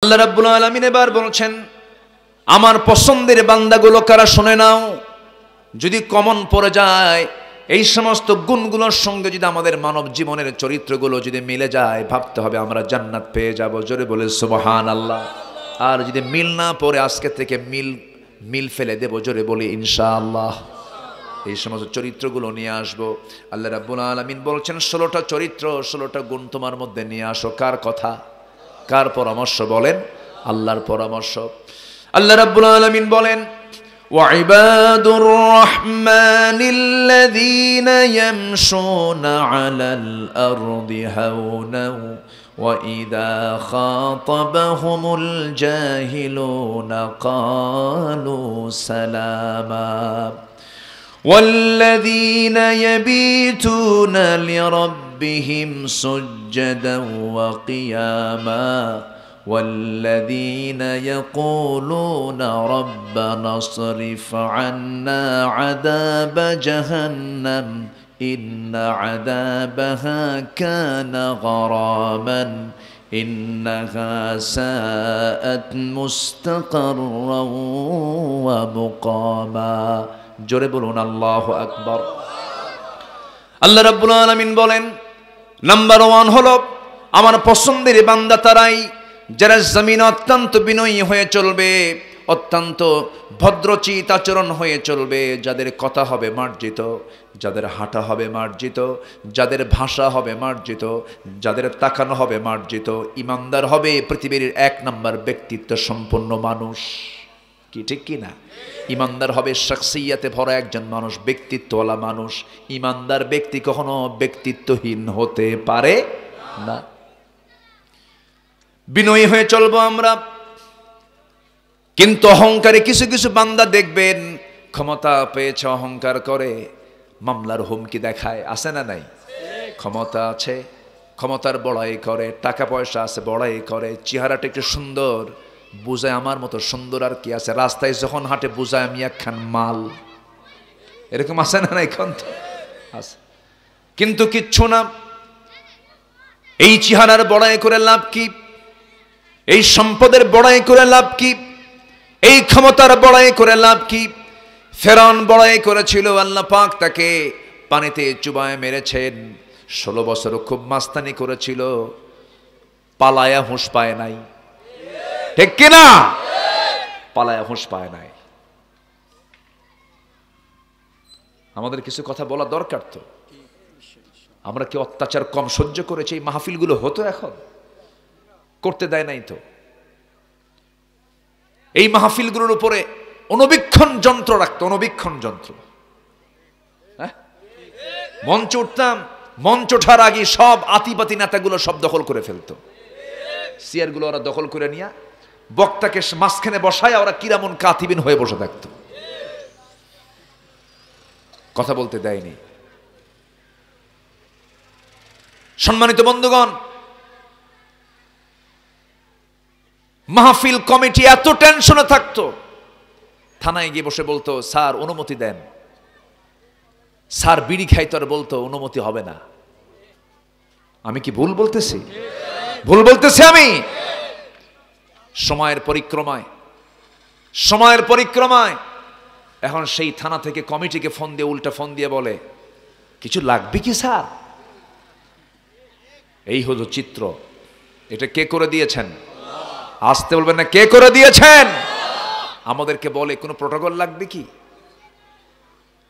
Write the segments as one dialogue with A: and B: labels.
A: আল্লাহ রাব্বুল আলামিন এবার বলছেন, আমার পছন্দের বান্দাগুলো কারা শুনে নাও। যদি কমন পড়ে যায়, এই সমস্ত গুণগুলোর সঙ্গে যদি আমাদের মানব জীবনের চরিত্রগুলো যদি মিলে যায়, ভাবতে হবে আমরা জান্নাত পেয়ে যাব। জোরে বলে সুবহানাল্লাহ। আর যদি মিল না পড়ে, আজকে থেকে মিল ফেলে দেব। জোরে বলি ইনশাআল্লাহ। এই সমস্ত চরিত্রগুলো নিয়ে আসবো। আল্লাহ রাব্বুল আলামিন বলছেন 16টা চরিত্র, 16টা গুণ তোমার মধ্যে নিয়ে আসো। কার কথা, কার পরামর্শ বলেন? আল্লাহর পরামর্শ। আল্লাহ রাব্বুল আলামিন বলেন, ওয়াইবাদুর রাহমানিল্লাযীনা ইয়ামশুনা আলাল আরদি হাওনাও ওয়া ইযা খাতাবাহুমুল জাহিলুনা ক্বালু সালামা والذين يبيتون لربهم سجدا وقياما والذين يقولون ربنا اصرف عنا عذاب جهنم إن عذابها كان غراما إنها ساءت مستقرا ومقاما জোরে বলুন আল্লাহু আকবার। আল্লাহ রাব্বুল আলামিন বলেন, নাম্বার 1 হলো আমার পছন্দের বান্দা তারাই যারা জমিনে অত্যন্ত বিনয়ী হয়ে চলবে, অত্যন্ত ভদ্রচিত আচরণ হয়ে চলবে, যাদের কথা হবে মার্জিত, যাদের হাঁটা হবে মার্জিত, যাদের ভাষা হবে মার্জিত, যাদের তাকানো হবে মার্জিত, ইমানদার হবে, পৃথিবীর 1 নম্বর ব্যক্তিত্ব সম্পন্ন মানুষ। কি ঠিক কি না? ইমানদার হবে, শাখসিয়াতে ভরা একজন মানুষ, ব্যক্তিত্বওয়ালা মানুষ। ইমানদার ব্যক্তি কখনো ব্যক্তিত্বহীন হতে পারে না। বিনয়ী হয়ে চলবো আমরা। কিন্তু অহংকারে কিছু কিছু বান্দা দেখবেন, ক্ষমতা পেয়েছে অহংকার করে, মামলার হুমকি দেখায়। আছে না নাই? ক্ষমতা আছে, ক্ষমতার বড়াই করে, টাকা পয়সা আছে বড়াই করে, চেহারাটা একটু সুন্দর, বুঝায় আমার মতো সুন্দর আর কি আছে, রাস্তায় যখন হাঁটে বুঝায় আমি একখান মাল। এরকম আছে না নাই? আছে। কিন্তু কিচ্ছু না। এই চেহারার বড়াই করে লাভ কি? এই সম্পদের বড়াই করে লাভ কি? এই ক্ষমতার বড়াই করে লাভ কি? ফেরাউন বড়াই করেছিল, আল্লাহ পাক তাকে পানিতে চুবায় মেরেছেন। 16 বছর খুব মাস্তানি করেছিল, পালায়া হুঁশ পায় নাই। ঠিক কিনা? পালায়া হুঁশ পায় নাই। আমাদের কিছু কথা বলা দরকার তো। আমরা কি অত্যাচার কম সহ্য করেছি? এই মাহফিলগুলো হতো, এখন করতে দেয় নাই তো। এই মাহফিলগুলোর উপরে অণুবীক্ষণ যন্ত্র রাখতো, অণুবীক্ষণ যন্ত্র। মঞ্চ উঠতাম, মঞ্চ ওঠার আগে সব আতিপাতি নেতাগুলো সব দখল করে ফেলতো। চেয়ারগুলো ওরা দখল করে নিয়ে বক্তাকে মাঝখানে বসায় ওরা কিরামন কাতিবিন হয়ে বসে থাকত, কথা বলতে দেয়নি। সম্মানিত বন্ধুগণ, মাহফিল কমিটি এত টেনশনে থাকতো, থানায় গিয়ে বসে বলতো, স্যার অনুমতি দেন। স্যার বিড়ি খাইতো আর বলতো অনুমতি হবে না। আমি কি ভুল বলতেছি? ভুল বলতেছি আমি? সময়ের পরিক্রমায় এখন সেই থানা থেকে কমিটিকে ফোন দিয়ে, উল্টা ফোন দিয়ে বলে, কিছু লাগবে কি স্যার? এই হলো চিত্র। এটা কে করে দিয়েছেন? আসতে বলবেন না, কে করে দিয়েছেন? আমাদেরকে বলে কোনো প্রোটোকল লাগবে কি?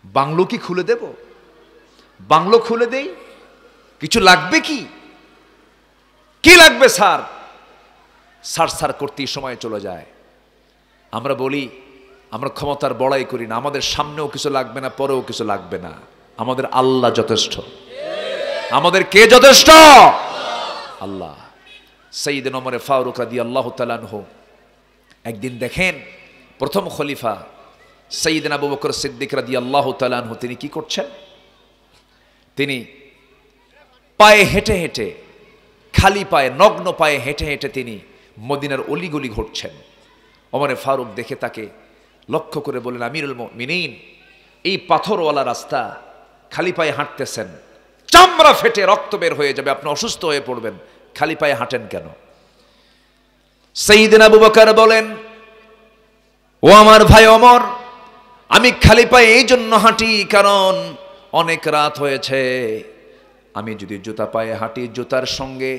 A: বাংলো কি খুলে দেব? বাংলো খুলে দেই? কিছু লাগবে কি? কি লাগবে স্যার? স্যার করতেই সময় চলে যায়। আমরা বলি আমরা ক্ষমতার বড়াই করি না, আমাদের সামনেও কিছু লাগবে না, পরেও কিছু লাগবে না, আমাদের আল্লাহ যথেষ্ট। আমাদের কে যথেষ্ট? আল্লাহ। সাইয়েদনা ওমর ফারুক রাদিয়াল্লাহু তাআলা আনহু একদিন দেখেন, প্রথম খলিফা সাইয়েদনা আবু বকর সিদ্দিক রাদিয়াল্লাহু তাআলা আনহু তিনি কি করছেন? তিনি পায়ে হেঁটে হেঁটে, খালি পায়ে, নগ্ন পায়ে হেঁটে হেঁটে তিনি মদিনার অলিগলি ঘুরছেন। ওমর ফারুক দেখে তাকে লক্ষ্য করে বলেন, আমিরুল মুমিনিন, এই পাথরওয়ালা রাস্তা, খালি পায়ে হাঁটতেছেন, চামড়া ফেটে রক্ত বের হয়ে যাবে, আপনি অসুস্থ হয়ে পড়বেন, খালি পায়ে হাঁটেন কেন? সাইয়েদনা আবু বকর বলেন, ও আমার ভাই ওমর, আমি খালি পায়ে এই জন্য হাঁটি কারণ অনেক রাত হয়েছে। আমি যদি জুতা পায়ে হাঁটি, জুতার সঙ্গে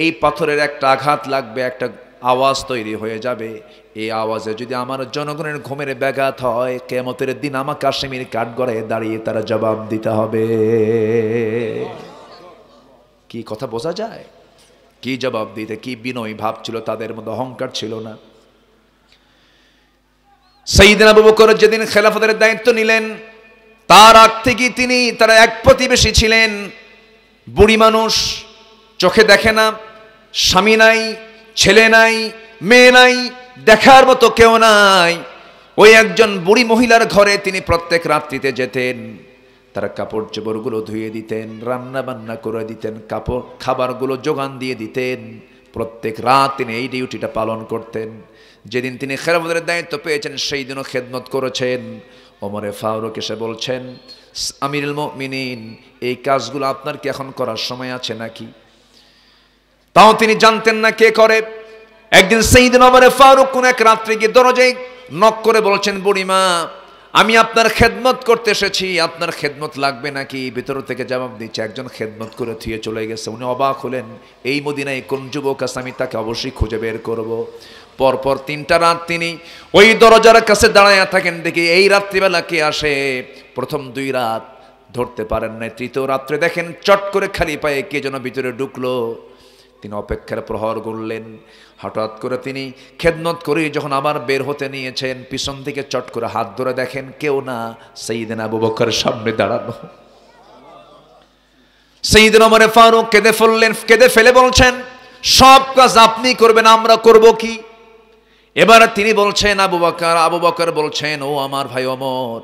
A: এই পাথরের একটা আঘাত লাগবে, একটা আওয়াজ তৈরি হয়ে যাবে। এই আওয়াজে যদি আমার জনগণের ঘুমের ব্যাঘাত হয়, কিয়ামতের দিন আমাকে কাশ্মীর কাঠগড়ায় দাঁড়িয়ে তারা জবাব দিতে হবে। কি কথা বোঝা যায়? কি জবাব দিতে, কি বিনয়ী ভাব ছিল তাদের মধ্যে, অহংকার ছিল না। সাইয়েদনা আবু বকর যেদিন খেলাফতের দায়িত্ব নিলেন, তার আগ থেকে তারা এক প্রতিবেশী ছিলেন, বুড়ি মানুষ, চোখে দেখে না, স্বামী নাই, ছেলে নাই, মেয়ে নাই, দেখার মতো কেউ নাই। ওই একজন বুড়ি মহিলার ঘরে তিনি প্রত্যেক রাত্রিতে যেতেন। তারা কাপড় চোপড়গুলো ধুয়ে দিতেন, রান্না বান্না করে দিতেন, খাবারগুলো যোগান দিয়ে দিতেন। প্রত্যেক রাত তিনি এই ডিউটিটা পালন করতেন। যেদিন তিনি খেলাফতের দায়িত্ব পেয়েছেন সেই দিনও খেদমত করেছেন। ওমরে ফারুক এসে বলছেন, আমিরুল মুমিনিন, এই কাজগুলো আপনার কি এখন করার সময় আছে নাকি? তাও তিনি জানতেন না কে করে। একদিন সাইয়েদনা ওমরে ফারুক কোন এক রাত্রে গিয়ে দরজায় নক করে বলছেন, বুড়িমা, আমি আপনার খেদমত করতে এসেছি, আপনার খেদমত লাগবে নাকি? ভিতর থেকে জবাব দিচ্ছে, একজন খেদমত করে থুয়ে চলে গেছে। উনি অবাক হলেন, এই মদিনায় কোন যুবক আছে, আমি তাকে অবশ্যই খুঁজে বের করব। পরপর 3টা রাত তিনি ওই দরজার কাছে দাঁড়ায় থাকেন, দেখি এই রাত্রিবেলা কে আসে। প্রথম 2 রাত ধরতে পারেন না, তৃতীয় রাত্রে দেখেন চট করে খালি পায়ে কে যেন ভিতরে ঢুকলো। তিনি অপেক্ষার প্রহর গুনলেন। হঠাৎ করে তিনি খেদমত করে যখন আবার বের হতে নিয়েছেন, পিছন থেকে চট করে হাত ধরে দেখেন কেউ না, সাইয়েদনা আবু বকর সামনে দাঁড়ানো। সাইয়েদনা ওমর ফারুক কেঁদে ফেলে বলছেন, সব কাজ আপনি করবেন, আমরা করব কি? এবার তিনি বলছেন, আবু বকর বলছেন, ও আমার ভাই ওমর,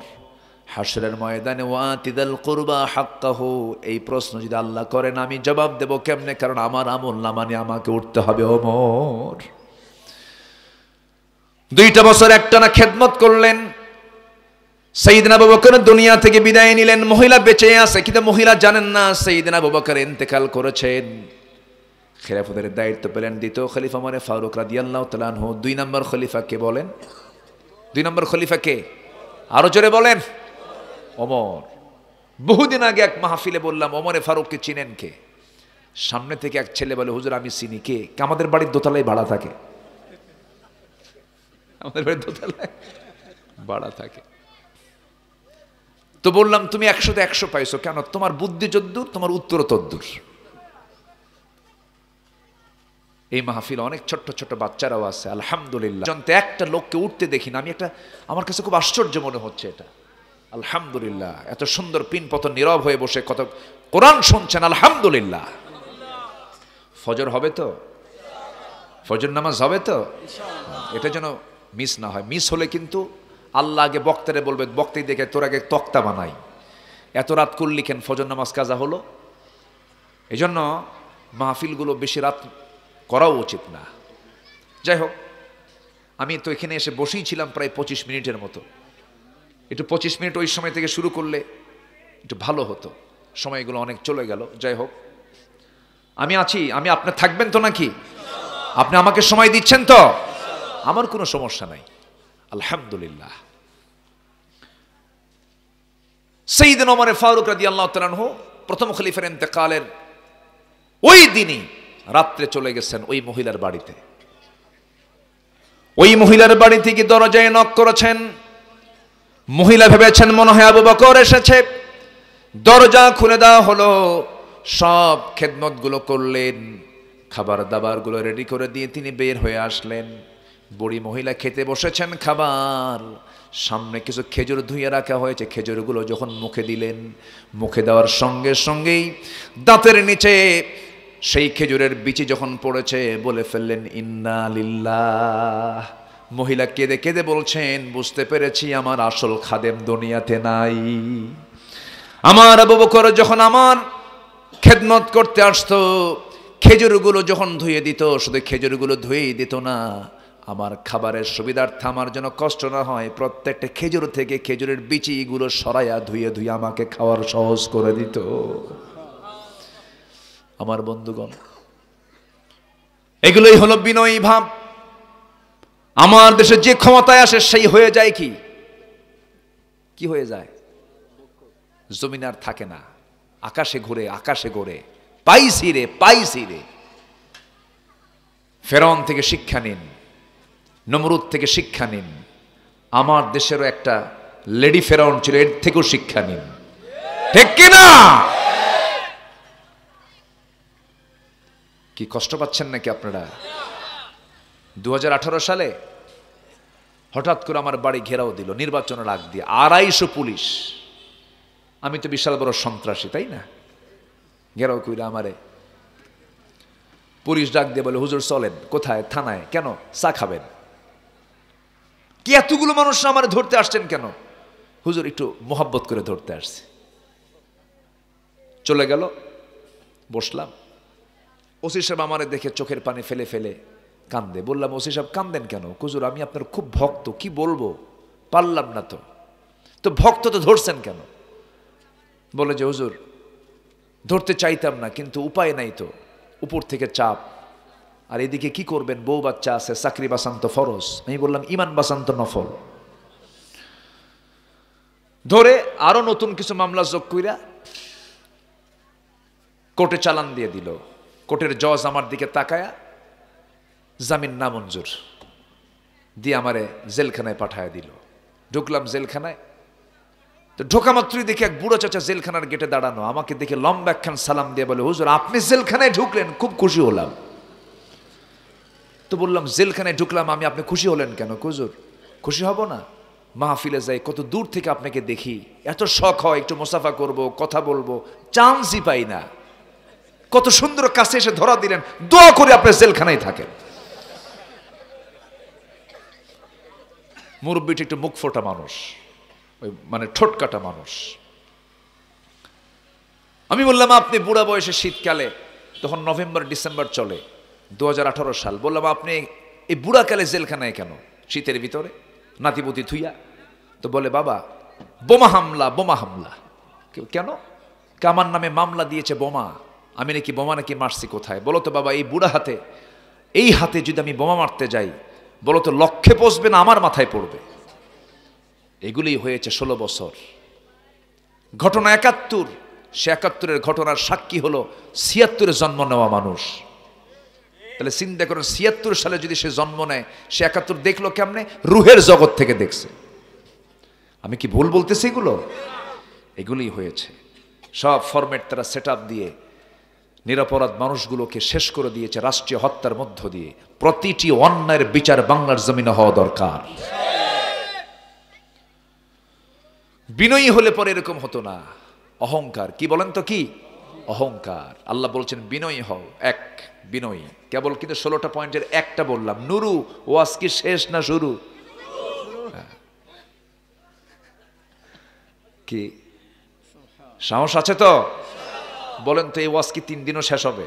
A: হাশরের ময়দানে ওয়াতিদাল কুরবা হাক্কাহু, এই প্রশ্ন যদি আল্লাহ করেন আমি জবাব দেব কেমনে? কারণ আমার আমল নামা নিয়ে আমাকে উঠতে হবে। ওমর 2টা বছর একটানা খেদমত করলেন। সাইয়েদনা আবু বকর দুনিয়া থেকে বিদায় নিলেন। মহিলা বেঁচে আছে, কিন্তু মহিলা জানেন না সাইয়েদনা আবু বকর ইন্তেকাল করেছেন। খেলাফতের দায়িত্ব পেলেন দ্বিতীয় খলিফা ওমর ফারুক রাদিয়াল্লাহু তাআলা আনহু। 2 নম্বর খলিফা কে বলেন? 2 নম্বর খলিফা কে? আরো জোরে বলেন। ওমর। বহুদিন আগে এক মাহফিলে বললাম, ওমরে ফারুককে চিনেন কে? সামনে থেকে এক ছেলে বলে, হুজুর আমি চিনি। কে? আমাদের বাড়ির দোতলায় ভাড়া থাকে। আমাদের বাড়ির দোতলায় ভাড়া থাকে। তো বললাম, তুমি 100-তে 100 পাইছো কেন? তোমার বুদ্ধি যদ্দূর, তোমার উত্তর তদ্দূর। এই মাহফিল অনেক ছোট্ট ছোট্ট বাচ্চারাও আছে, আলহামদুলিল্লাহ। একটা লোককে উঠতে দেখি না, আমার কাছে খুব আশ্চর্য মনে হচ্ছে এটা। আলহামদুলিল্লাহ, এত সুন্দর পিনপতন নীরব হয়ে বসে কত কোরআন শুনছেন, আলহামদুলিল্লাহ। ফজর হবে তো? ফজর নামাজ হবে তো? এটা যেন মিস না হয়। মিস হলে কিন্তু আল্লাহ আগে বক্তারে বলবে, বক্তাই দেখে তোর আগে তক্তা বানাই, এত রাত করলি কেন? ফজর নামাজ কাজা হলো। এই জন্য মাহফিলগুলো বেশি রাত করাও উচিত না। যাই হোক, আমি তো এখানে এসে বসেই ছিলাম প্রায় 25 মিনিটের মতো। একটু 25 মিনিট ওই সময় থেকে শুরু করলে একটু ভালো হতো, সময়গুলো অনেক চলে গেল। যাই হোক, আমি আছি, আমি আপনি থাকবেন তো নাকি? আপনি আমাকে সময় দিচ্ছেন তো? আমার কোনো সমস্যা নাই, আলহামদুলিল্লাহ। সাইয়েদনা ওমর ফারুক রাদিয়াল্লাহু তাআলা আনহু প্রথম খলিফার ইন্তেকালের ওই দিনই রাত্রে চলে গেছেন ওই মহিলার বাড়িতে। ওই মহিলার বাড়ি থেকে দরজায় নক করেছেন। মহিলা ভেবেছেন মনে হয় আবু বকর এসেছে। দরজা খুলে দেওয়া হলো। সব খেদমতগুলো করলেন, খাবার দাবারগুলো রেডি করে দিয়ে তিনি বের হয়ে আসলেন। বুড়ি মহিলা খেতে বসেছেন খাবার। সামনে কিছু খেজুর ধুয়ে রাখা হয়েছে। খেজুরগুলো যখন মুখে দিলেন, মুখে দেওয়ার সঙ্গে সঙ্গেই দাঁতের নিচে সেই খেজুরের বিচি যখন পড়েছে, বলে ফেললেন ইন্না লিল্লাহ। মহিলা কেঁদে কেঁদে বলছেন, বুঝতে পেরেছি আমার আসল খাদেম দুনিয়াতে নাই। আমার আবু বকর যখন আমার খেদমত করতে আসতো, খেজুরগুলো যখন ধুয়ে দিত, শুধু খেজুরগুলো ধুয়েই দিত না, আমার খাবারের সুবিধার্থে আমার যেন কষ্ট না হয়, প্রত্যেকটা খেজুর থেকে খেজুরের বিচিগুলো সরাইয়া ধুয়ে ধুয়ে আমাকে খাওয়ার সহজ করে দিত। আমার বন্ধুগণ, এগুলোই হলো বিনয়ী ভাব। আমার দেশে যে ক্ষমতায় আসে সেই হয়ে যায় কি কি হয়ে যায়? জমিন আর থাকে না, আকাশে ঘুরে আকাশে ঘুরে। পাইছি রে পাইছি রে। ফেরাউন থেকে শিক্ষা নিন, নমরুদ থেকে শিক্ষা নিন। আমার দেশেরও একটা লেডি ফেরাউন ছিল, এর থেকেও শিক্ষা নিন, ঠিক কিনা? কি কষ্ট পাচ্ছেন নাকি আপনারা? 2018 সালে হঠাৎ করে আমার বাড়ি ঘেরাও দিল নির্বাচনের আগ দিয়ে, 250 পুলিশ। আমি তো বিশাল বড় সন্ত্রাসী, তাই না? ঘেরাও কইরা আমারে পুলিশ ডাক দিয়ে বলে, হুজুর চলেন। কোথায়? থানায়। কেন? চা খাবেন। কি এতগুলো মানুষ আমার ধরতে আসছেন কেন? হুজুর একটু মোহাব্বত করে ধরতে আসছে। চলে গেল, বসলাম। ওসি সাহেব আমারে দেখে চোখের পানি ফেলে ফেলে কান্দে। বললাম, ওসি সাহেব কান্দেন কেন? হুজুর আমি আপনার খুব ভক্ত, কি বলবো, পারলাম না তো। তো ভক্ত তো ধরছেন কেন? বলে যে হুজুর ধরতে চাইতাম না, কিন্তু উপায় নাই তো, উপর থেকে চাপ। আর এদিকে কি করবেন, বউ বাচ্চা আছে, চাকরি বাঁচান তো ফরজ। আমি বললাম ইমান বাঁচান তো নফল। ধরে আরো নতুন কিছু মামলা যোগ কইরা কোর্টে চালান দিয়ে দিল। কোর্টের জজ আমার দিকে তাকায়া জামিন নামঞ্জুর দিয়ে আমারে জেলখানায় পাঠায় দিল। ঢুকলাম জেলখানায়, তো ঢোকা মাত্রই দেখি এক বুড়ো চাচা জেলখানার গেটে দাঁড়ানো। আমাকে দেখে লম্বা একখান সালাম দিয়ে বলে, হুজুর আপনি জেলখানায় ঢুকলেন, খুব খুশি হলাম। তো বললাম, জেলখানায় ঢুকলাম আমি, আপনি খুশি হলেন কেন? হুজুর খুশি হব না, মাহফিলে যাই, কত দূর থেকে আপনাকে দেখি, এত শখ হয় একটু মুসাফা করব, কথা বলবো, চান্সই পাই না। কত সুন্দর কাছে এসে ধরা দিলেন, দোয়া করে আপনি জেলখানায় থাকেন। মুরব্বিটি একটু মুখ ফোটা মানুষ, ওই মানে ঠোঁট কাটা মানুষ। আমি বললাম, আপনি বুড়া বয়সে শীতকালে, তখন নভেম্বর ডিসেম্বর চলে, 2018 সাল। বললাম, আপনি এই বুড়াকালে জেলখানায় কেন, শীতের ভিতরে নাতিপুতি থুইয়া? তো বলে, বাবা বোমা হামলা, বোমা হামলা। কেন? আমার নামে মামলা দিয়েছে বোমা, আমি নাকি বোমা নাকি মারছি। কোথায়? বলো তো বাবা, এই বুড়া হাতে, এই হাতে যদি আমি বোমা মারতে যাই, বলো তো লক্ষ্যে পৌঁছবে না আমার মাথায় পড়বে? এগুলি হয়েছে 16 বছর। ঘটনা 71, সে 71-এর ঘটনার সাক্ষী হলো 76-এ জন্ম নেওয়া মানুষ। তাহলে চিন্তা করেন, 76 সালে যদি সে জন্ম নেয়, সে 71 দেখলো কেমনে? রুহের জগৎ থেকে দেখছে। আমি কি ভুল বলতেছি? এগুলি হয়েছে। সব ফরম্যাট তারা সেট আপ দিয়ে নিরপরাধ মানুষগুলোকে শেষ করে দিয়েছে রাষ্ট্রীয় হত্যার মধ্য দিয়ে। প্রতিটি অন্যায়ের বিচার বাংলার জমিনে হওয়া দরকার। বিনয়ী হলে পরে এরকম হতো না। অহংকার, কি বলেন তো, কি অহংকার? আল্লাহ বলছেন বিনয়ী হও। এক, বিনয়ী কেবল, কিন্তু 16টা পয়েন্টের একটা বললাম। নুরু, ওয়াজ কি শেষ না শুরু? কি সাহস আছে তো? বলেন তো, এই ওয়াজ কি 3 দিনও শেষ হবে?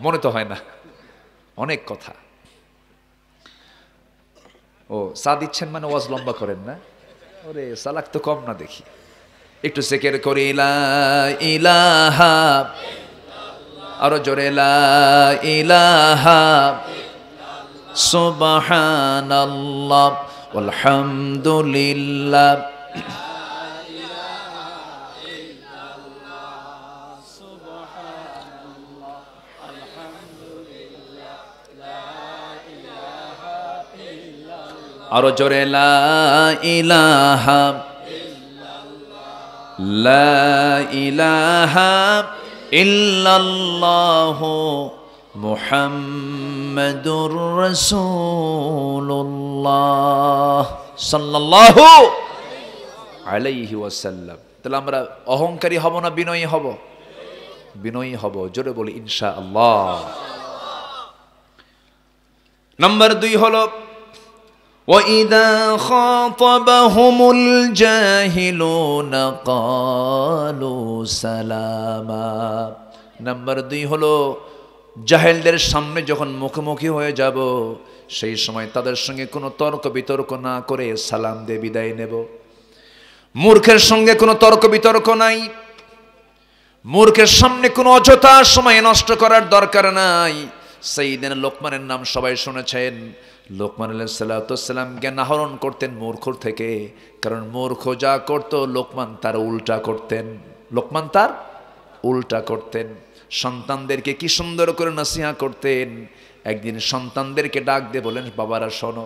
A: মনে তো হয় না, অনেক কথা। ও চা দিচ্ছেন মানে ওয়াজ লম্বা করেন না? ওরে সালাক তো কম না দেখি। একটু জিকির করি, লা ইলাহা, আরো জোরে, লা ইলাহা সুবহানাল্লাহ আলহামদুলিল্লাহ। আরো জোরে, লা ইলাহা, লা ইলাহা ইল্লাল্লাহু মুহাম্মাদুর রাসূলুল্লাহ সাল্লাল্লাহু আলাইহি ওয়াসাল্লাম। তাহলে আমরা অহংকারী হব না বিনয়ী হব? বিনয়ী হব। জোরে বলি ইনশাআল্লাহ। নাম্বার 2 হলো, وَإِذَا خَاطَبَهُمُ الْجَاهِلُونَ قَالُوا سَلَامًا। নাম্বার 2 হলো, জাহেলদের সামনে যখন মুখোমুখি হয়ে যাব, সেই সময় তাদের সঙ্গে কোনো তর্ক বিতর্ক না করে সালাম দিয়ে বিদায় নেব। মূর্খের সঙ্গে কোনো তর্ক বিতর্ক নাই। মূর্খের সামনে কোনো অযথা সময় নষ্ট করার দরকার নাই। সাইয়েদনা লোকমানের নাম সবাই শুনেছেন। লোকমান আলাইহিস সালাম জ্ঞান আহরণ করতেন মূর্খর থেকে, কারণ মূর্খ যা করতো লোকমান তার উল্টা করতেন। লোকমান তার উল্টা করতেন। সন্তানদেরকে কি সুন্দর করে নসিহত করতেন। একদিন সন্তানদেরকে ডাক দিয়ে বলেন, বাবারা শোনো।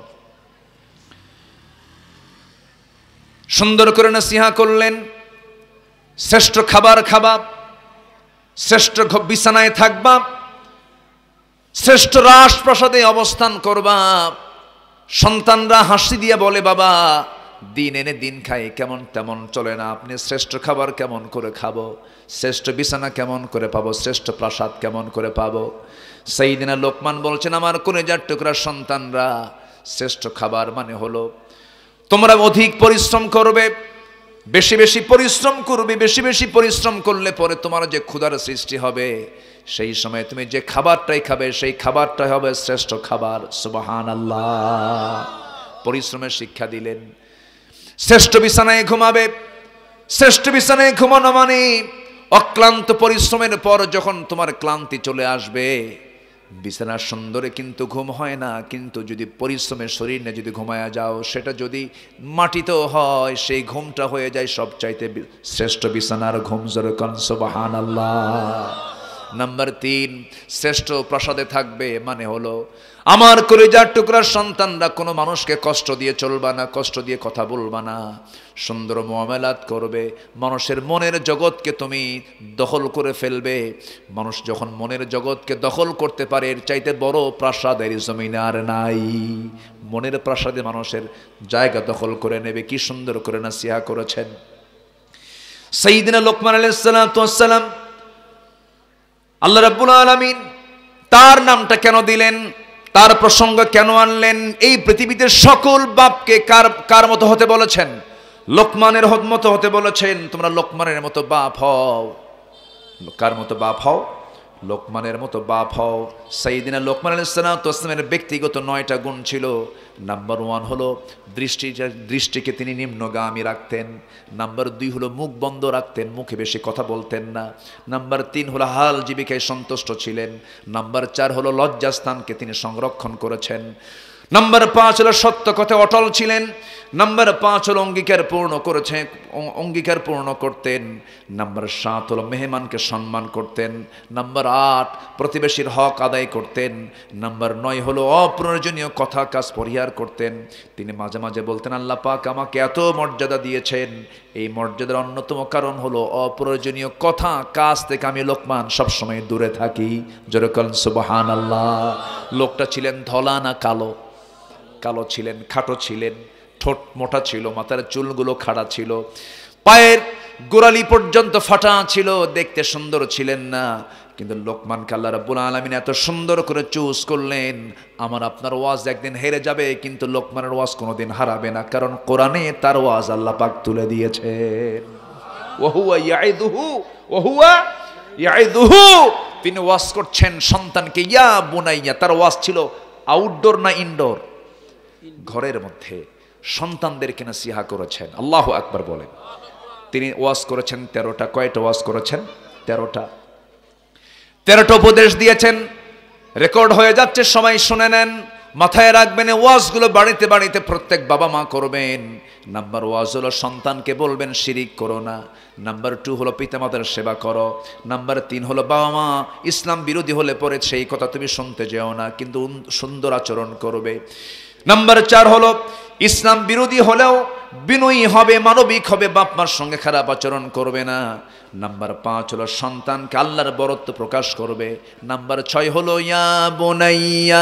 A: সুন্দর করে নসিহত করলেন, শ্রেষ্ঠ খাবার খাবা, শ্রেষ্ঠ বিছানায় থাকবা, শ্রেষ্ঠ রাজপ্রাসাদে অবস্থান করবা। সন্তানরা হাসি দিয়ে বলে, বাবা দিন এনে দিন খাই, কেমন তেমন চলে না, আপনি শ্রেষ্ঠ খাবার কেমন করে খাবো, শ্রেষ্ঠ বিছানা কেমন করে পাবো, শ্রেষ্ঠ প্রাসাদ কেমন করে পাবো। সাইয়েদনা লোকমান বলছেন, আমার কলিজার টুকরা সন্তানরা, শ্রেষ্ঠ খাবার মানে হলো তোমরা অধিক পরিশ্রম করবে, বেশি বেশি পরিশ্রম করবে। বেশি বেশি পরিশ্রম করলে পরে তোমার যে ক্ষুধার সৃষ্টি হবে, সেই সময় তুমি যে খাবারটাই খাবে সেই খাবারটাই হবে শ্রেষ্ঠ খাবার। সুবহানাল্লাহ। পরিশ্রমের শিক্ষা দিলেন। শ্রেষ্ঠ বিছানায় ঘুমাবে। শ্রেষ্ঠ বিছানায় ঘুমানো মানে অক্লান্ত পরিশ্রমের পর যখন তোমার ক্লান্তি চলে আসবে, বিছানার সুন্দরে কিন্তু ঘুম হয় না, কিন্তু যদি পরিশ্রমের শরীর নিয়ে যদি ঘুমায়া যাও, সেটা যদি মাটিতেও হয়, সেই ঘুমটা হয়ে যায় সবচাইতে শ্রেষ্ঠ বিছানার ঘুম। জোরে কোন সুবহানাল্লাহ। নাম্বার 3, শ্রেষ্ঠ প্রাসাদে থাকবে মানে হলো আমার কলিজার টুকরার সন্তানরা কোনো মানুষকে কষ্ট দিয়ে চলবা না, কষ্ট দিয়ে কথা বলবা না, সুন্দর মুআমালাত করবে। মানুষের মনের জগৎকে তুমি দখল করে ফেলবে। মানুষ যখন মনের জগৎকে দখল করতে পারে, এর চাইতে বড় প্রাসাদের জমিনে আর নাই। মনের প্রাসাদে মানুষের জায়গা দখল করে নেবে। কি সুন্দর করে নসিহত করেছেন সাইয়েদনা লোকমান আলাইহিস সালাম। আল্লাহ রাব্বুল আলামিন তার নামটা কেন দিলেন, তার প্রসঙ্গ কেন আনলেন? এই পৃথিবীতে সকল বাপকে কার মতো হতে বলেছেন? লোকমানের মতো হতে বলেছেন। তোমরা লোকমানের মতো বাপ হও। কার মতো বাপ হও? লোকমানের মতো বাপ হও। সাইয়েদনা লোকমান আলাইহিস সালামের ব্যক্তিগত 9টা গুণ ছিল। নাম্বার 1 হলো দৃষ্টিকে তিনি নিম্নগামী রাখতেন। নাম্বার 2 হলো মুখ বন্ধ রাখতেন, মুখে বেশি কথা বলতেন না। নাম্বার 3 হলো হাল জীবিকায় সন্তুষ্ট ছিলেন। নাম্বার 4 হলো লজ্জাস্থানকে তিনি সংরক্ষণ করেছেন। নাম্বার 5 হলো সত্য কথায় অটল ছিলেন। নাম্বার 5 হলো অঙ্গীকার পূর্ণ করতেন। নাম্বার 7 হলো মেহমানকে সম্মান করতেন। নাম্বার 8 প্রতিবেশীর হক আদায় করতেন। নাম্বার 9 হলো অপ্রয়োজনীয় কথা কাজ পরিহার করতেন। তিনি মাঝে মাঝে বলতেন, আল্লাহ পাক আমাকে এত মর্যাদা দিয়েছেন, এই মর্যাদার অন্যতম কারণ হলো অপ্রয়োজনীয় কথা কাজ থেকে আমি লোকমান সবসময় দূরে থাকি। জোরে বলেন সুবহানাল্লাহ। লোকটা ছিলেন ধলা না কালো? কালো ছিলেন, খাটো ছিলেন, ঠোঁট মোটা ছিল, মাথার চুলগুলো খাড়া ছিল, পায়ের গোড়ালি পর্যন্ত ফাটা ছিল, দেখতে সুন্দর ছিলেন না। কিন্তু লোকমানকে আল্লাহ রাব্বুল আলামিন এত সুন্দর করে চুজ করলেন। আমার আপনার ওয়াজ একদিন হেরে যাবে, কিন্তু লোকমানের ওয়াজ কোনোদিন হারাবে না, কারণ কোরআনে তার ওয়াজ আল্লাহ পাক তুলে দিয়েছেন। ওয়াহুয়া ইয়াইদুহু, তিনি ওয়াজ করছেন সন্তানকে, ইয়া বুনাইয়া। তার ওয়াজ ছিল আউটডোর না ইনডোর? ঘরের মধ্যে সন্তানদেরকে নসিহত করেছেন। আল্লাহু আকবার বলেন। তিনি ওয়াজ করেছেন 13টা। কয়টা ওয়াজ করেছেন? 13টা। 13টা উপদেশ দিয়েছেন। রেকর্ড হয়ে যাচ্ছে, সবাই শুনে নেন, মাথায় রাখবেন। ওয়াজগুলো বাড়িতে বাড়িতে প্রত্যেক বাবা মা করবেন। নাম্বার ওয়াজ হলো সন্তানকে বলবেন শিরিক করো না। নাম্বার 2 হলো পিতামাতার সেবা করো। নাম্বার 3 হলো বাবা মা ইসলাম বিরোধী হলে পরে সেই কথা তুমি শুনতে যেও না, কিন্তু সুন্দর আচরণ করবে। নাম্বার 4 হলো ইসলাম বিরোধী হলেও বিনয়ী হবে, মানবিক হবে, বাপ মার সঙ্গে খারাপ আচরণ করবে না। নাম্বার 5 হলো সন্তানকে আল্লাহর বরত্ব প্রকাশ করবে। নাম্বার 6 হলো ইয়া বুনাইয়া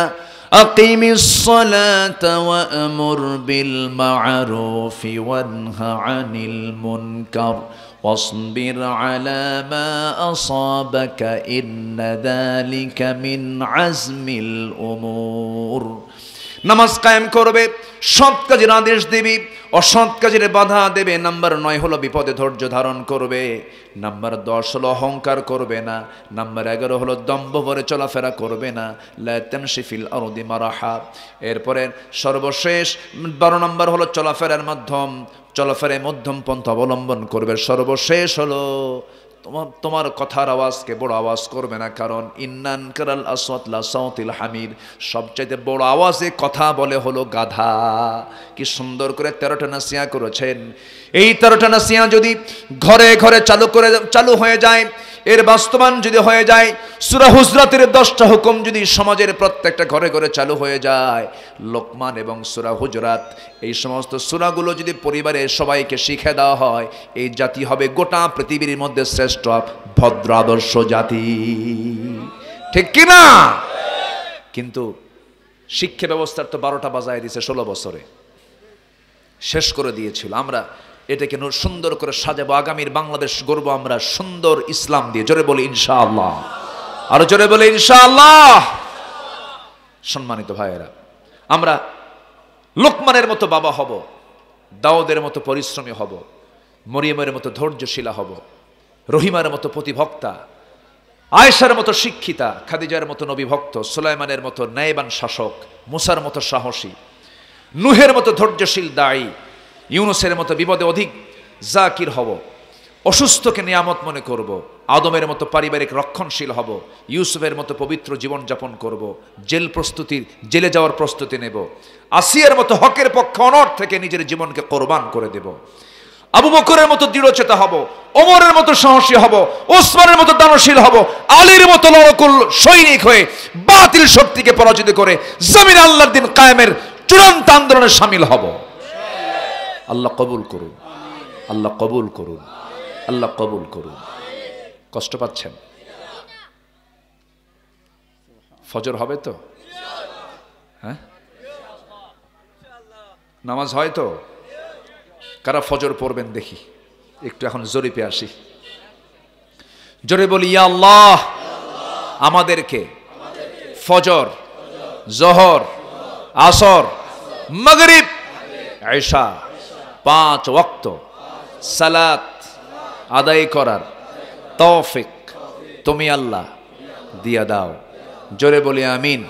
A: আকিমিস সালাতা ওয়া'মুর বিল মা'রুফি ওয়ানহা আনিল মুনকার ওয়াসবির আলা মা আসাবাকা ইন্না যালিকা মিন আজমিল উমুর। নামাজ কায়েম করবে, সৎ কাজের আদেশ দেবে, অসৎ কাজের বাধা দেবে। নাম্বার 9 হলো বিপদে ধৈর্য ধারণ করবে। নাম্বার 10 হলো অহংকার করবে না। নাম্বার 11 হলো দম্ভ ভরে চলাফেরা করবে না। লা তামশি ফিল আরদি মারাহা। এরপরে সর্বশেষ 12 নম্বর হলো চলাফেরায় মধ্যম পন্থা অবলম্বন করবে। সর্বশেষ হলো তোমার কথার আওয়াজকে বড় আওয়াজ করবে না, কারণ ইন্নান কারাল আসওয়াত লা সাউতিল হামির, সবচাইতে বড় আওয়াজে কথা বলে হলো গাধা। কি সুন্দর করে 13টা নাসিহা করেছেন। এই 13টা নাসিহা যদি ঘরে ঘরে চালু হয়ে যায়, এর বাস্তবায়ন যদি হয়ে যায়, সূরা হুজরাতের 10টা হুকুম যদি সমাজের প্রত্যেকটা ঘরে ঘরে চালু হয়ে যায়, লোকমান এবং সূরা হুজরাত এই সমস্ত সূরাগুলো যদি পরিবারে সবাইকে শিখে দেওয়া হয়, এই জাতি হবে গোটা পৃথিবীর মধ্যে শ্রেষ্ঠ ভদ্র আদর্শ জাতি। ঠিক কি না? কিন্তু শিক্ষা ব্যবস্থার তো 12টা বাজায় দিয়েছে 16 বছরে, শেষ করে দিয়েছিল। আমরা এটাকে সুন্দর করে সাজাবো। আগামীর বাংলাদেশ গড়বো আমরা সুন্দর ইসলাম দিয়ে। জোরে বলি ইনশাআল্লাহ, আরো জোরে বলি ইনশাআল্লাহ। সম্মানিত ভাইয়েরা, আমরা লোকমানের মতো বাবা হব, দাউদের মতো পরিশ্রমী হব, মরিয়মের মতো ধৈর্যশীলা হব, রহিমার মতো প্রতিভক্তা, আয়েশার মতো শিক্ষিতা, খাদিজার মতো নবীভক্ত, সুলাইমানের মতো ন্যায়বান শাসক, মুসার মতো সাহসী, নূহের মতো ধৈর্যশীল দায়ী, ইউনুসের মতো বিপদে অধিক জাকির হব, অসুস্থকে নিয়ামত মনে করব, আদমের মতো পারিবারিক রক্ষণশীল হব, ইউসুফের মতো পবিত্র জীবনযাপন করব, জেলে যাওয়ার প্রস্তুতি নেব, আসিয়ার মতো হকের পক্ষে অনড় থেকে নিজের জীবনকে কোরবান করে দেব, আবু বকরের মতো দৃঢ়চেতা হব, ওমরের মতো সাহসী হব, ওসমানের মতো দানশীল হব, আলীর মতো লড়াকুল সৈনিক হয়ে বাতিল শক্তিকে পরাজিত করে জমিন আল্লাহর দিন কায়েমের চূড়ান্ত আন্দোলনে শামিল হব। আল্লাহ কবুল করুন, আল্লাহ কবুল করুন, আল্লাহ কবুল করুন। কষ্ট পাচ্ছেন? ফজর হবে তো? হ্যাঁ, নামাজ হয় তো? কারা ফজর পড়বেন দেখি, একটু এখন জরিপে আসি। জোরে বলি ইয়া আল্লাহ, আমাদেরকে ফজর, জোহর, আসর, মাগরিব, ইশা 5 ওয়াক্ত সালাত আদায় করার তৌফিক তুমি আল্লাহ দিয়া দাও। জোরে বলি আমিন,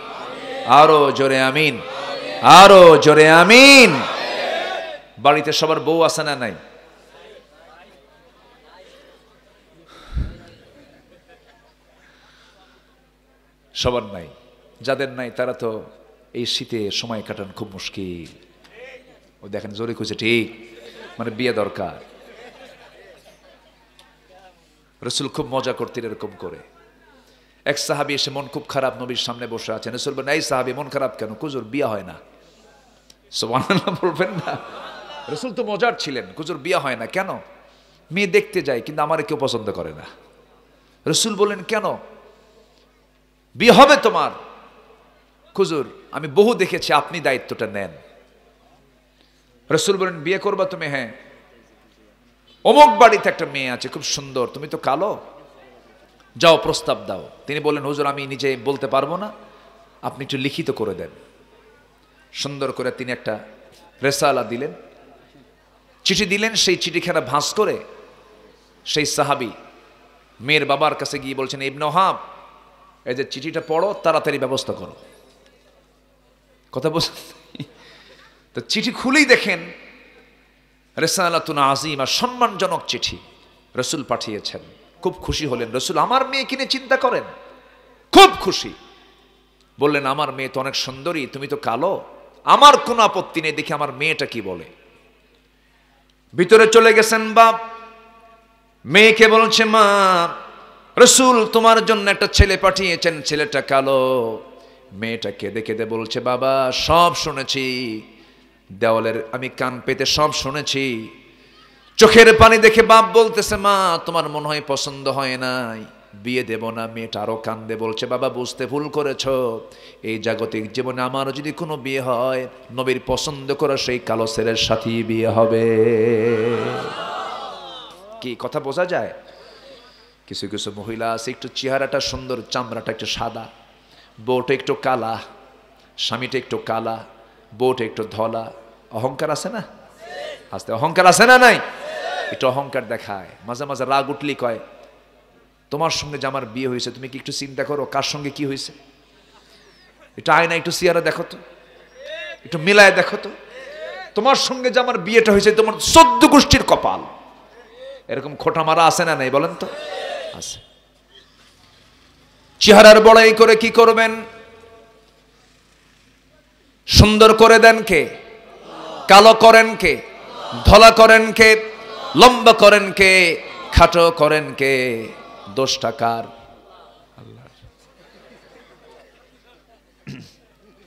A: আরো জোরে আমিন, আরো জোরে আমিন। বাড়িতে সবার বউ আছে না নাই? সবার নাই। যাদের নাই তারা তো এই শীতে সময় কাটান খুব মুশকিল। ও দেখেন জোরে খুঁজে, ঠিক মানে বিয়ে দরকার। রসুল খুব মজা করতেন এরকম করে। এক সাহাবী এসে মন খুব খারাপ নবীর সামনে বসে আছেন। রসুল বলেন, এই সাহাবী মন খারাপ কেন? কুজুর বিয়ে হয় না। সুবহানাল্লাহ বলবেন না? রসুল তো মজার ছিলেন। কুজুর বিয়ে হয় না কেন? মেয়ে দেখতে যায় কিন্তু আমার কেউ পছন্দ করে না। রসুল বললেন, কেন? বিয়ে হবে তোমার? কুজুর আমি বহু দেখেছি, আপনি দায়িত্বটা নেন। রসুল বলেন, বিয়ে করবা তুমি? হ্যাঁ। অমুক বাড়িতে একটা মেয়ে আছে খুব সুন্দর, তুমি তো কালো, যাও প্রস্তাব দাও। তিনি বললেন, হুজুর আমি নিজে বলতে পারবো না, আপনি একটু লিখিত করে দেন। সুন্দর করে তিনি একটা রেসালা দিলেন, চিঠি দিলেন। সেই চিঠিখানা ভাঁজ করে সেই সাহাবী মেয়ের বাবার কাছে গিয়ে বলছেন, ইবনে ওহাব এই যে চিঠিটা পড়ো, তাড়াতাড়ি ব্যবস্থা করো। কথা বলছেন তো চিঠি খুলেই দেখেন রেসালাতুন আযীমা, সম্মানজনক চিঠি রসুল পাঠিয়েছেন। খুব খুশি হলেন রসুল, আমার মেয়ে কিনে চিন্তা করেন, খুব খুশি। বললেন, আমার মেয়ে তো অনেক সুন্দরী, তুমি তো কালো, আমার কোনো আপত্তি নেই, দেখি আমার মেয়েটা কি বলে। ভিতরে চলে গেছেন বাপ, মেয়েকে বলছে, মা রসুল তোমার জন্য একটা ছেলে পাঠিয়েছেন, ছেলেটা কালো। মেয়েটা কেঁদে কেঁদে বলছে, বাবা সব শুনেছি, দেওয়ালের আমি কান পেতে সব শুনেছি। চোখের পানি দেখে বাপ বলতেছে, মা তোমার মনে হয় পছন্দ হয় নাই, বিয়ে দেব না। মেয়েটা আরো কান্দে বলছে, বাবা বুঝতে ভুল করেছ, এই জাগতিক জীবনে আমারও যদি কোনো বিয়ে হয়, নবীর পছন্দ করা সেই কালো ছেলের সাথেই বিয়ে হবে। কি কথা বোঝা যায়? কিছু কিছু মহিলা আছে একটু চেহারাটা সুন্দর, চামড়াটা একটু সাদা, বউটা একটু কালা, স্বামীটা একটু কালা, বউটা একটু ধলা। অহংকার আছে না? আস্তে অহংকার আছে না নাই? একটু অহংকার দেখায়, মাঝে মাঝে রাগ উঠলি কয়, তোমার সঙ্গে যে আমার বিয়ে হয়েছে তুমি কি একটু চিন্তা করো কার সঙ্গে কি হয়েছে? একটু আয়না একটু চেহারা দেখো তো, একটু মিলায় দেখো তো, তোমার সঙ্গে যে আমার বিয়েটা হয়েছে তোমার 14 গোষ্ঠীর কপাল। এরকম খোটা মারা আছে না নাই বলেন তো? আছে। চেহারার বড়াই করে কি করবেন? সুন্দর করে দেন কে? কালো করেন কে? ধলা করেন কে? লম্বা করেন কে? খাটো করেন কে? দোষটা কার? আল্লাহর।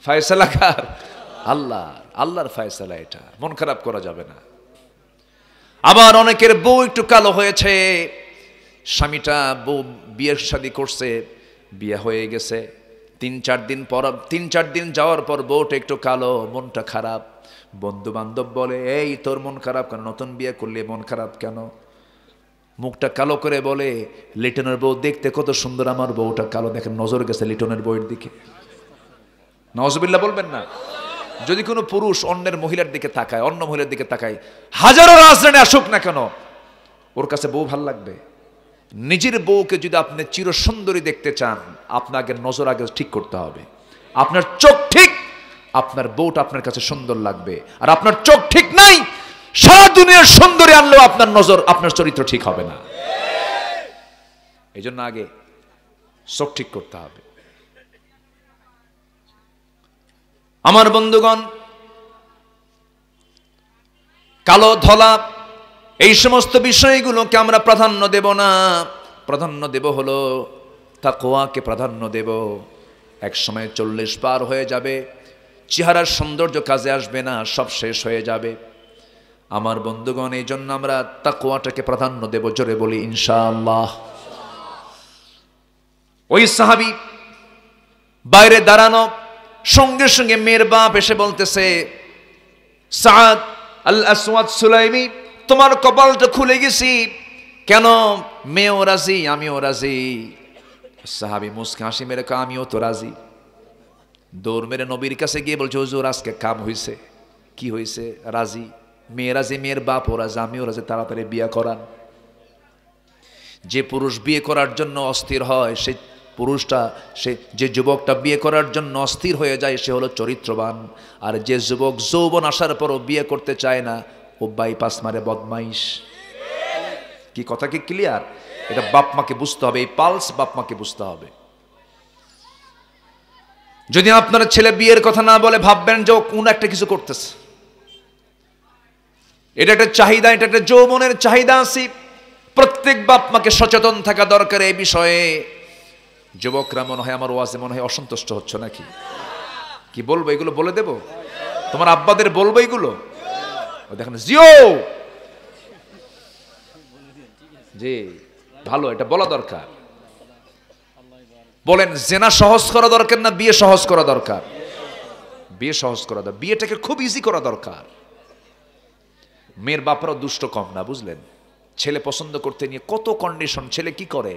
A: ফয়সালা কার? আল্লাহ। আল্লাহর ফয়সালা এটা, মন খারাপ করা যাবে না। আবার অনেকের বউ একটু কালো হয়েছে, স্বামীটা বউ বিয়ের শাদী করছে, বিয়ে হয়ে গেছে, 3-4 দিন যাওয়ার পর বউটা একটু কালো, মনটা খারাপ। বন্ধু বান্ধব বলে, এই তোর মন খারাপ কেন? নতুন বিয়ে করলে মন খারাপ কেন? মুখটা কালো করে বলে, লিটনের বউ দেখতে কত সুন্দর, আমার বউটা কালো, দেখেন নজর গেছে লিটনের বউয়ের দিকে। নাউজুবিল্লাহ বলবেন না? যদি কোনো পুরুষ অন্যের মহিলার দিকে তাকায়, অন্য মহিলার দিকে তাকায়, হাজারো রাজধানী আসুক না কেন, ওর কাছে বউ ভাল লাগবে? নিজের বউকে যদি আপনি চিরসুন্দরী দেখতে চান, আপনাকে নজর আগে ঠিক করতে হবে। আপনার চোখ ঠিক, আপনার বউটা আপনার কাছে সুন্দর লাগবে। আর আপনার চোখ ঠিক নাই, সারা দুনিয়ার সুন্দরী আনলেও আপনার নজর, আপনার চরিত্র ঠিক হবে না। এই জন্য আগে চোখ ঠিক করতে হবে। আমার বন্ধুগণ, কালো ধলা এই সমস্ত বিষয়গুলোকে আমরা প্রাধান্য দেব না। প্রাধান্য দেব হলো তাকওয়াকে প্রাধান্য দেব। এক সময় 40 পার হয়ে যাবে, চেহারার সৌন্দর্য কাজে আসবে না, সব শেষ হয়ে যাবে। আমার বন্ধুগণ, এই জন্য আমরা তাকওয়াটাকে প্রাধান্য দেব। জোরে বলি ইনশাআল্লাহ। ওই সাহাবী বাইরে দাঁড়ানো, সঙ্গে সঙ্গে মেয়ের বাপ এসে বলতেছে, সাদ আল আসওয়াদ সুলাইমি, তোমার কপালটা খুলে গেছি। কেন? মেয়েও রাজি, আমিও রাজি। সাহাবী মুস্কি হাসি মেরে কয়, আমিও তো রাজি। দৌড় মেরে নবীর কাছে গিয়ে বলছে, হুজুর আজকে কাম হয়েছে। কি হয়েছে? রাজি, মেয়ে রাজি, মেয়ের বাপও রাজি, আমিও রাজি, তাড়াতাড়ি বিয়ে করান। যে পুরুষ বিয়ে করার জন্য অস্থির হয়, সেই পুরুষটা, সে যে যুবকটা বিয়ে করার জন্য অস্থির হয়ে যায়, সে হলো চরিত্রবান। আর যে যুবক যৌবন আসার পরও বিয়ে করতে চায় না, ও বাইপাস মারে, বদমাইশ। কি কথা কি ক্লিয়ার? এটা বাপ মাকে বুঝতে হবে, এই পালস বাপ মাকে বুঝতে হবে। যদি আপনার ছেলে বিয়ের কথা না বলে, ভাববেন যে ও কোন একটা কিছু করতেছে। এটা একটা চাহিদা, এটা একটা যৌবনের চাহিদা আছে। প্রত্যেক বাপ মাকে সচেতন থাকা দরকার এই বিষয়ে। যুবকরা মনে হয় আমার ওয়াজে মনে হয় অসন্তুষ্ট হচ্ছে নাকি? কি বলবো? এগুলো বলে দেব? তোমার আব্বাদের বলবো এগুলো? দেখেন জিও, জি ভালো, এটা বলা দরকার। বলেন, জেনা সহজ করা দরকার না বিয়ে সহজ করা দরকার? বিয়ে সহজ করা দরকার, বিয়েটাকে খুব ইজি করা দরকার। মেয়ের বাপরাও দুষ্ট কম না, বুঝলেন? ছেলে পছন্দ করতে নিয়ে কত কন্ডিশন। ছেলে কি করে?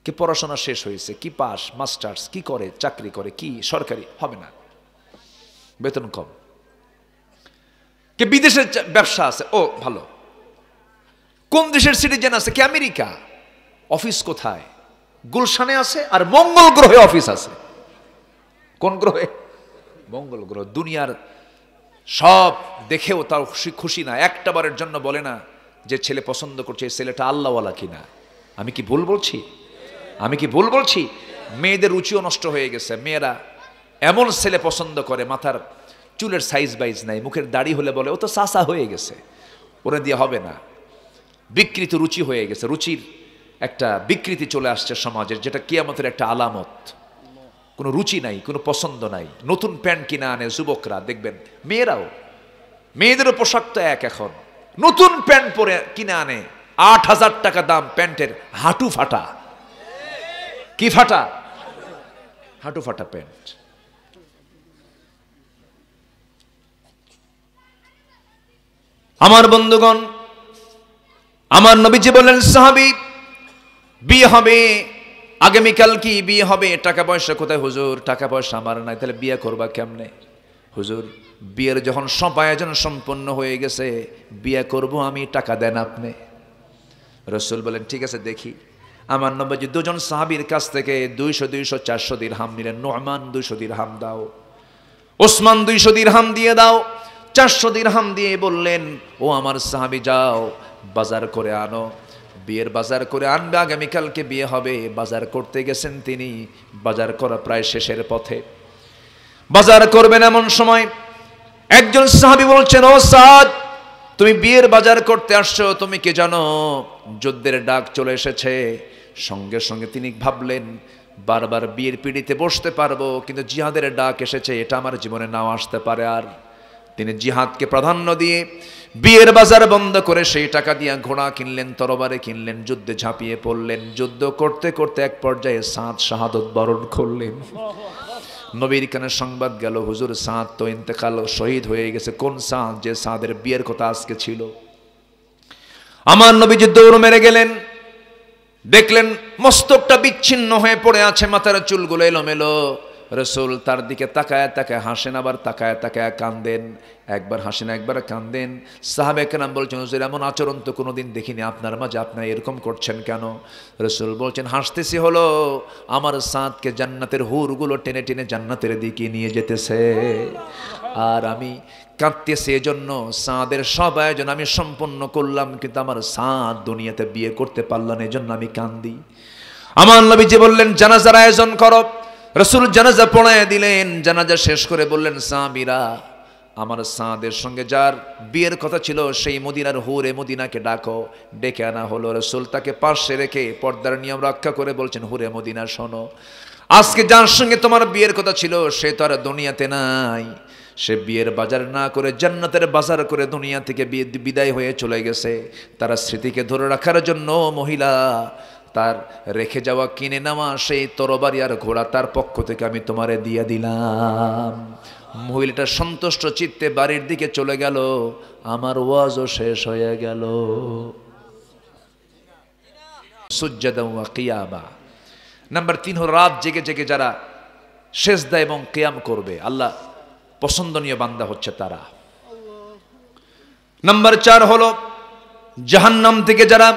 A: কি পড়াশোনা শেষ হয়েছে, কি পাস, মাস্টার্স, কি করে, চাকরি করে, কি সরকারি, হবে না, বেতন কম, কে বিদেশের ব্যবসা আছে, ও ভালো, কোন দেশের সিটিজেন আছে, কে আমেরিকা, অফিস কোথায়, গুলশানে আছে, আর মঙ্গল গ্রহে অফিস আছে। কোন গ্রহে? মঙ্গল গ্রহ। দুনিয়ার সব দেখেও তার খুশি না, একটা বারের জন্য বলে না যে ছেলে পছন্দ করছে এই ছেলেটা আল্লাহওয়ালা কিনা। আমি কি ভুল বলছি? আমি কি ভুল বলছি? মেয়েদের রুচিও নষ্ট হয়ে গেছে। মেয়েরা এমন ছেলে পছন্দ করে, মাথার চুলের সাইজ বাইজ নাই, মুখের দাড়ি হলে বলে ও তো সাসা হয়ে গেছে, ওরা দিয়ে হবে না। বিকৃত রুচি হয়ে গেছে, রুচির একটা বিকৃতি চলে আসছে সমাজের, যেটা কিয়ামতের একটা আলামত। কোনো রুচি নাই, কোনো পছন্দ নাই। নতুন প্যান্ট কিনে আনে যুবকরা, দেখবেন মেয়েরাও, মেয়েদেরও পোশাক তো এক। এখন নতুন প্যান্ট পরে কিনে আনে, 8,000 টাকা দাম প্যান্টের, হাঁটু ফাটা। কি ফাটা? হাঁটু ফাটা প্যান্ট। আমার বন্ধুগণ, আমার নবীজি বললেন, সাহাবী বিয়ে হবে আগামীকাল, কি বিয়ে হবে? টাকা পয়সা কোথায়? হুজুর টাকা পয়সা আমার নাই। তাহলে বিয়ে করবা কেমনে? হুজুর বিয়ের যখন সব আয়োজন সম্পন্ন হয়ে গেছে, বিয়ে করব আমি, টাকা দেন আপনি। রাসূল বলেন, ঠিক আছে দেখি। আমার নবীজি দুজন সাহাবীর কাছ থেকে 200-400 দিরহাম নিলেন। নু'মান 200 দিরহাম দাও, ওসমান 200 দিরহাম দিয়ে দাও। 400 দিরহাম দিয়ে বললেন, ও আমার সাহাবী যাও বাজার করে আনো, বিয়ের বাজার করে আনবে, আগামীকালকে বিয়ে হবে। বাজার করতে গেছেন তিনি, বাজার করা প্রায় শেষের পথে। বাজার করবেন এমন সময় একজন সাহাবী বলছেন, ও সাদ, তুমি বিয়ের বাজার করতে আসছো, তুমি কি জানো যুদ্ধের ডাক চলে এসেছে? সঙ্গে সঙ্গে তিনি ভাবলেন, বারবার বিয়ের পিড়িতে বসতে পারবো, কিন্তু জিহাদের ডাক এসেছে, এটা আমার জীবনে নাও আসতে পারে। আর তিনি জিহাদকে প্রাধান্য দিয়ে বিয়ের বাজার বন্ধ করে সেই টাকা দিয়ে ঘোড়া কিনলেন, তরবারি কিনলেন, যুদ্ধে ঝাঁপিয়ে পড়লেন। যুদ্ধ করতে করতে এক পর্যায়ে সাদ শাহাদত বরণ করলেন। নবীর কানে সংবাদ গেল, হুজুর সাদ তো ইন্তেকাল, শহীদ হয়ে গেছে। কোন সাদ? যে সাদের বিয়ের কথা আজকে ছিল। আমার নবীজি দৌড় মেরে গেলেন, দেখলেন মস্তকটা বিচ্ছিন্ন হয়ে পড়ে আছে, মাথার চুলগুলো এলোমেলো। রাসূল তার দিকে তাকায় তাকায় হাসেন, আবার তাকায় তাকায় কান্দেন। একবার হাসেন, একবার কান্দেন। সাহাবে কেরাম বলছেন, হুজুর এমন আচরণ তো কোনোদিন দেখিনি আপনার মাঝে, আপনারা এরকম করছেন কেন? রাসূল বলছেন, হাসতেছি হলো আমার সাদকে জান্নাতের হুরগুলো টেনে টেনে জান্নাতের দিকে নিয়ে যেতেছে, আর আমি কাঁদতেছি এজন্য। সাদের সব আয়োজন আমি সম্পন্ন করলাম, কিন্তু আমার সাদ দুনিয়াতে বিয়ে করতে পারল না, এজন্য আমি কান্দি। আমার নবীজি বললেন, জানাজার আয়োজন করো। রাসূল জানাজা পড়ায় দিলেন। জানাজা শেষ করে বললেন, সাহাবীরা, আমার সাদের সঙ্গে যার বিয়ের কথা ছিল সেই মদিনার হুরে মদিনাকে ডাকো। ডেকে আনা হলো। রাসূল তাকে পাশে রেখে পর্দার নিয়ম রক্ষা করে বলছেন, হুরে মদিনা শোনো, আজকে যার সঙ্গে তোমার বিয়ের কথা ছিল সে তো আর দুনিয়াতে নাই। সে বিয়ের বাজার না করে জান্নাতের বাজার করে দুনিয়া থেকে বিদায় হয়ে চলে গেছে। তার স্মৃতিকে ধরে রাখার জন্য মহিলা তার রেখে যাওয়া কিনে নেওয়া সেই তরবারি আর ঘোড়া তার পক্ষ থেকে আমি তোমারে দিয়ে দিলাম। মহিলাটা সন্তুষ্ট চিত্তে বাড়ির দিকে চলে গেল। আমার ওয়াজও শেষ হয়ে গেল। সুজ্জাদা ওয়া কিয়ামা। নাম্বার 3 হলো রাত জেগে জেগে যারা সেজদা এবং কিয়াম করবে, আল্লাহ পছন্দনীয় বান্দা হচ্ছে তারা। নাম্বার 4 হলো জাহান্নাম থেকে যারা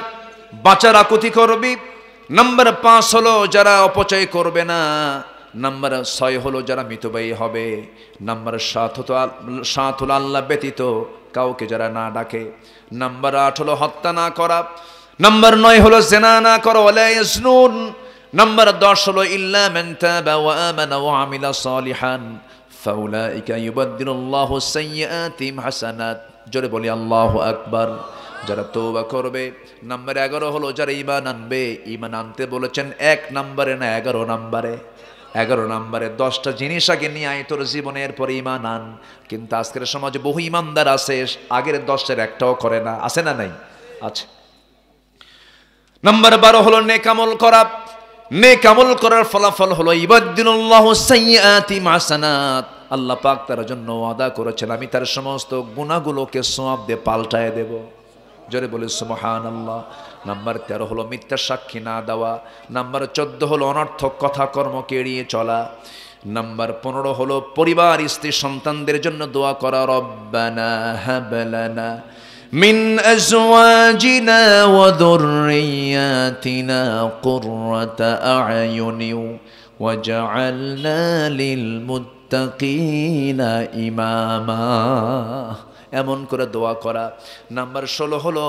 A: বাঁচার আকুতি করবে। নাম্বার 5 হলো যারা অপচয় করবে না। নাম্বার 6 হলো যারা মিতব্যয়ী হবে। নাম্বার 7 হলো আল্লাহ ব্যতীত কাউকে যারা না ডাকে। নাম্বার 8 হলো হত্যা না করা। নাম্বার 9 হলো জিনা না করা, ওয়ালা ইয়াজনুন। নাম্বার 10 হলো ইল্লা মান তাবা ওয়া আমানা ওয়া আমিলা সালিহান ফাউলাইকা ইউবাদদিলুল্লাহু সাইয়্যাতিহিম হাসানাত। জোরে বলি আল্লাহু আকবার। যারা তওবা করবে। নাম্বার 11 হলো যারা ঈমান আনবে। ঈমান আনতে বলেছেন 1 নম্বরে না 11 নম্বরে। 11 নম্বরে 10টা জিনিস আগে নিয়ে আয় তোর জীবনের পরে ঈমান আন। কিন্তু আজকের সমাজে বহু ঈমানদার আছে, আগের 10টার একটাও করে না। আছে না নাই? আছে। নাম্বার 12 হলো নেক আমল করা। নেক আমল করার ফলাফল হলো ইবাদদিলুল্লাহু সাইয়্যাতিহিম হাসানাত। আল্লাহ পাক তার জন্য ওয়াদা করেছেন, আমি তার সমস্ত গুনাহগুলোকে সওয়াব দিয়ে পাল্টায় দেব। জোরে বলে সুবহানাল্লাহ। নাম্বার 13 হলো মিথ্যা সাক্ষী না দেওয়া। নাম্বার 14 হলো অনর্থক কথা কর্মকে এড়িয়ে চলা। নাম্বার 15 হলো পরিবার, স্ত্রী, সন্তানদের জন্য দোয়া করা। রব্বানা হাব লানা মিন আজওয়াজিনা ওয়া যুররিয়াতিনা কুররাতা আ'য়ুনি ওয়াজআলনা লিল মুত্তাকিনা ইমামা। এমন করে দোয়া করা। নাম্বার 16 হলো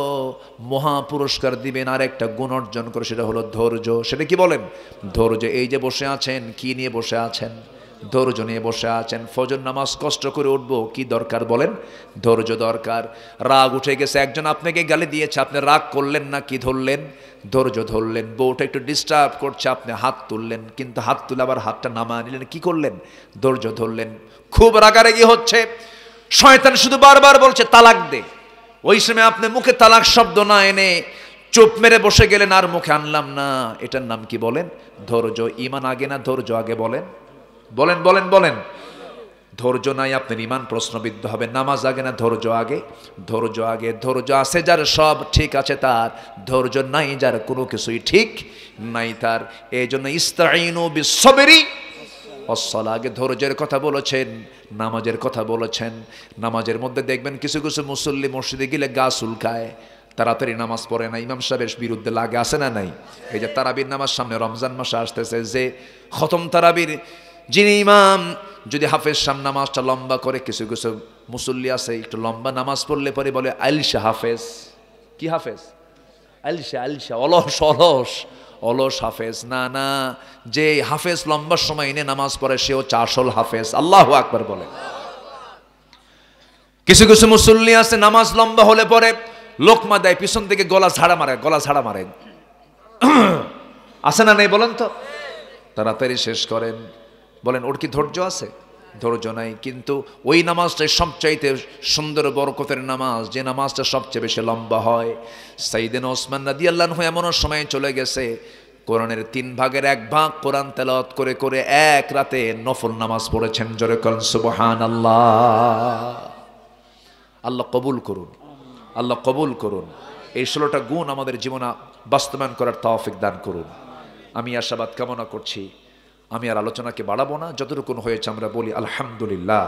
A: মহা পুরস্কার দিবেন আর একটা গুণ অর্জন করে, সেটা হলো ধৈর্য। সেটা কি বলেন? ধৈর্য। এই যে বসে আছেন, কি নিয়ে বসে আছেন? ধৈর্য নিয়ে বসে আছেন। ফজর নামাজ কষ্ট করে উঠবো, কি দরকার বলেন? ধৈর্য দরকার। রাগ উঠে গেছে, একজন আপনাকে গালি দিয়েছে, আপনি রাগ করলেন না, কি ধরলেন? ধৈর্য ধরলেন। বউটা একটু ডিস্টার্ব করছে, আপনি হাত তুললেন, কিন্তু হাত তুলে আবার হাতটা নামা নিলেন, কি করলেন? ধৈর্য ধরলেন। খুব রাগারাগি হচ্ছে, শয়তান শুধু বারবার বলছে তালাক দে। ওই সময় আপনি মুখে তালাক শব্দ না এনে চুপ মেরে বসে গেলেন, আর মুখে আনলাম না। এটার নাম কি বলেন? ধৈর্য। ঈমান আগে না ধৈর্য আগে? বলেন বলেন বলেন বলেন। ধৈর্য নাই আপনার ঈমান প্রশ্নবিদ্ধ হবে। নামাজ আগে না ধৈর্য আগে? ধৈর্য আগে। ধৈর্য আছে যার সব ঠিক আছে তার, ধৈর্য নাই যার কোনো কিছুই ঠিক নাই তার। এই জন্য ইস্তাঈনু বিস-সাবরি ওয়াস-সালাহ। আগে ধৈর্যের কথা বলেছেন, নামাজের কথা বলেছেন। নামাজের মধ্যে দেখবেন কিছু কিছু মুসল্লি মসজিদে গেলে গা চুলকায়, তাড়াতাড়ি নামাজ পড়ে না, ইমাম সাহেবের বিরুদ্ধে লাগে। আসে না নাই? এই যে তারাবির নামাজ সামনে রমজান মাসে আসতেছে, যে খতম তারাবির যিনি ইমাম যদি হাফেজ সাম নামাজটা লম্বা করে, কিছু কিছু মুসল্লি আছে একটু লম্বা নামাজ পড়লে পরে বলে আইলশা হাফেজ। কি হাফেজ? আলসা আলসা, অলস অলস, অলস হাফেজ না, না, যে হাফেজ লম্বা সময় এনে নামাজ পড়ে সেও আসল হাফেজ। আল্লাহু আকবার বলে। কিছু কিছু মুসল্লি আছে নামাজ লম্বা হলে পরে লোকমা দেয়, পিছন থেকে গলা ঝাড়া মারে, গলা ঝাড়া মারে। আছে না নেই বলেন তো? তাড়াতাড়ি শেষ করেন। বলেন ওর কি ধৈর্য আছে? ধৈর্য নাই। কিন্তু ওই নামাজটাই সবচাইতে সুন্দর বরকতের নামাজ, যে নামাজটা সবচেয়ে বেশি লম্বা হয়। সাইয়েদনা ওসমান রাদিয়াল্লাহু আনহু এমন সময় চলে গেছে, কোরআনের 3 ভাগের 1 ভাগ কোরআন তেলাওয়াত করে করে এক রাতে নফল নামাজ পড়েছেন। জোরে বলেন সুবহানাল্লাহ। আল্লাহ কবুল করুন, আল্লাহ কবুল করুন। এই 16টা গুণ আমাদের জীবনে বাস্তবায়ন করার তৌফিক দান করুন। আমি আশাবাদ কামনা করছি। আমি আর আলোচনাকে বাড়াবো না, যতটুকু হয়েছে আমরা বলি আলহামদুলিল্লাহ।